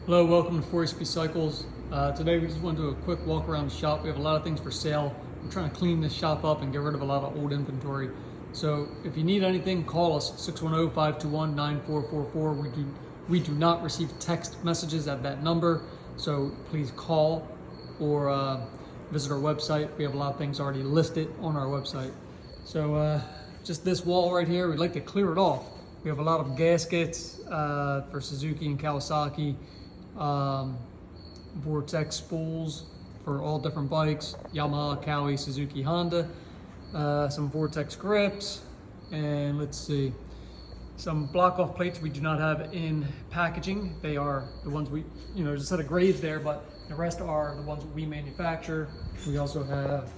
Hello, welcome to 4HP Cycles. Today we just want to do a quick walk around the shop. We have a lot of things for sale. We're trying to clean this shop up and get rid of a lot of old inventory. So if you need anything, call us 610-521-9444. We do not receive text messages at that number, so please call or visit our website. We have a lot of things already listed on our website. So just this wall right here, we'd like to clear it off. We have a lot of gaskets for Suzuki and Kawasaki. Vortex spools for all different bikes, Yamaha, Kawi, Suzuki, Honda, some Vortex grips, and let's see, some block off plates we do not have in packaging. They are the ones there's a set of grades there, but the rest are the ones that we manufacture. We also have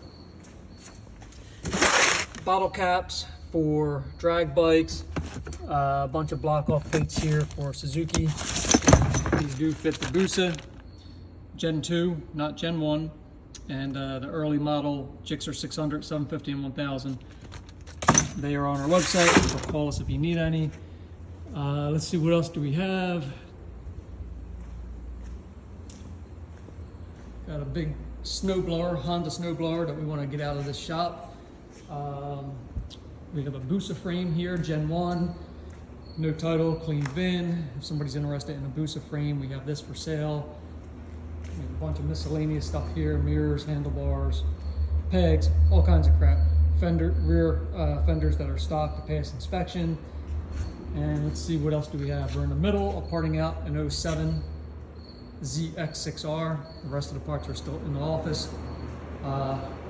bottle caps for drag bikes, a bunch of block off plates here for Suzuki. These do fit the Busa Gen 2, not Gen 1, and the early model Gixxer 600, 750, and 1000. They are on our website, so call us if you need any. Let's see, what else do we have? Got a big snowblower, Honda snowblower that we want to get out of this shop. We have a Busa frame here, Gen 1. No title, clean VIN. If somebody's interested in a Busa frame, we have this for sale. We have a bunch of miscellaneous stuff here, mirrors, handlebars, pegs, all kinds of crap. Rear fenders that are stock to pass inspection. And let's see, what else do we have? We're in the middle of parting out an 07 ZX6R. The rest of the parts are still in the office.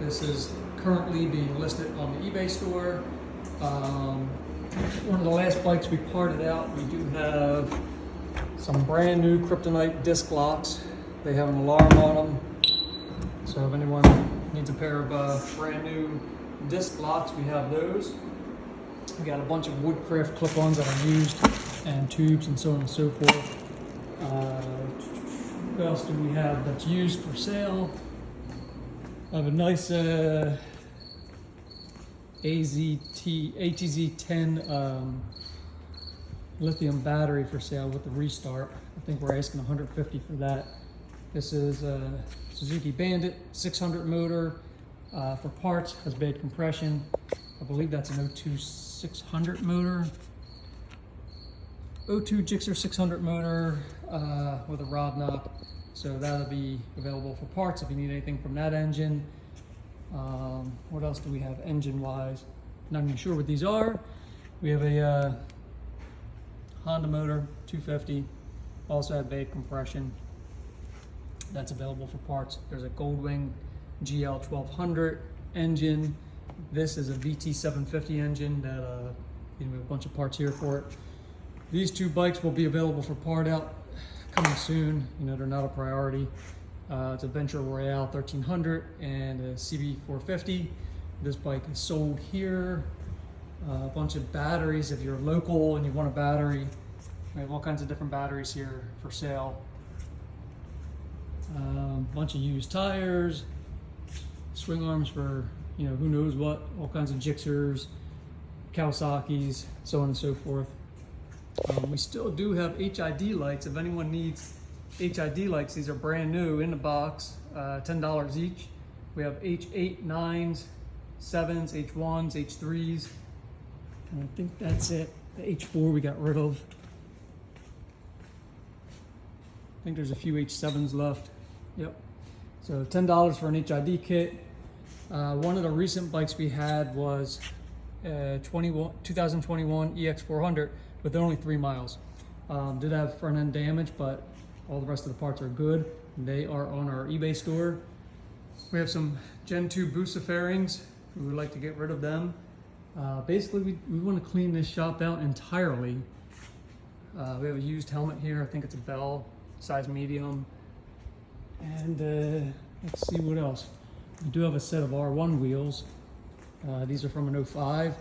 This is currently being listed on the eBay store. One of the last bikes we parted out, we do have some brand new Kryptonite disc locks. They have an alarm on them. So if anyone needs a pair of brand new disc locks, we have those. We got a bunch of Woodcraft clip-ons that are used, and tubes and so on and so forth. What else do we have that's used for sale? I have a nice ATZ10 lithium battery for sale with the restart. I think we're asking $150 for that. This is a Suzuki Bandit 600 motor. For parts, has bad compression. I believe that's an 02 600 motor. 02 Gixxer 600 motor with a rod knob. So that'll be available for parts if you need anything from that engine. What else do we have engine wise? Not even sure what these are. We have a Honda motor 250, also had bad compression. That's available for parts. There's a Goldwing GL 1200 engine. This is a VT 750 engine that we have a bunch of parts here for it. These two bikes will be available for part out coming soon. They're not a priority. It's a Venture Royale 1300 and a CB 450. This bike is sold here. A bunch of batteries. If you're local and you want a battery, we have all kinds of different batteries here for sale. A bunch of used tires, swing arms for who knows what, all kinds of Gixxers, Kawasaki's, so on and so forth. We still do have HID lights. If anyone needs HID lights, these are brand new in the box, $10 each. We have H8, 9s, 7s, H1s, H3s, and I think that's it. The H4 we got rid of. I think there's a few H7s left. Yep. So $10 for an HID kit. One of the recent bikes we had was 2021 EX400 with only 3 miles. Did have front end damage, but all the rest of the parts are good. They are on our eBay store. We have some Gen 2 Busa fairings. We would like to get rid of them. Basically, we want to clean this shop out entirely. We have a used helmet here. I think it's a Bell, size medium. And let's see what else. We do have a set of R1 wheels. These are from an 05.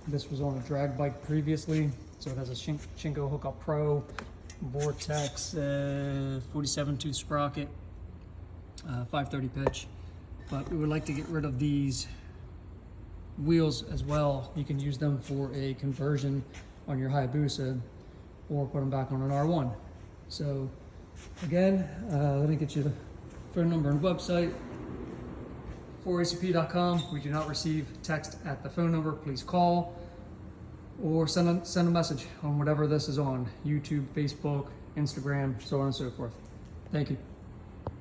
This was on a drag bike previously. So it has a Shinko Hookup Pro, Vortex 47 tooth sprocket, 530 pitch. But we would like to get rid of these wheels as well. You can use them for a conversion on your Hayabusa or put them back on an R1. So Again, let me get you the phone number and website. 4acp.com. We do not receive text at the phone number. Please call or send a message on whatever this is on: YouTube, Facebook, Instagram, so on and so forth. Thank you.